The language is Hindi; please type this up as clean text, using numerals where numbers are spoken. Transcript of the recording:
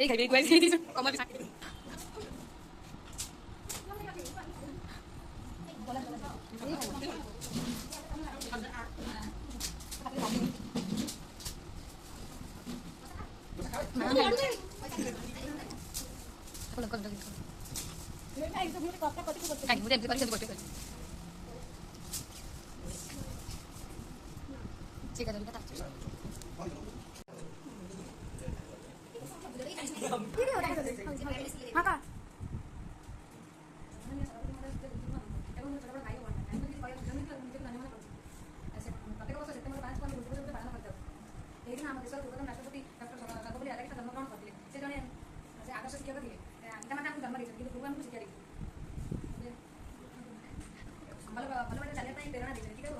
এই খাইবে গুয়াই দিয়ে দিছো কমল বিছা Kalau kau dah gitu. Kayak mudah bisa kali boleh. Cik ada kita tak. Maka. लेकिन हम देशर पूर्वतन राष्ट्रपति डॉक्टर सर्वपल्ली राधाकृष्णन जन्मग्रहण करते से जने आदर्श शिक्षक थे पिता माता जन्म देते कि पूर्व शिक्षा देते भल भल चलिए प्रेरणा देते ठीक है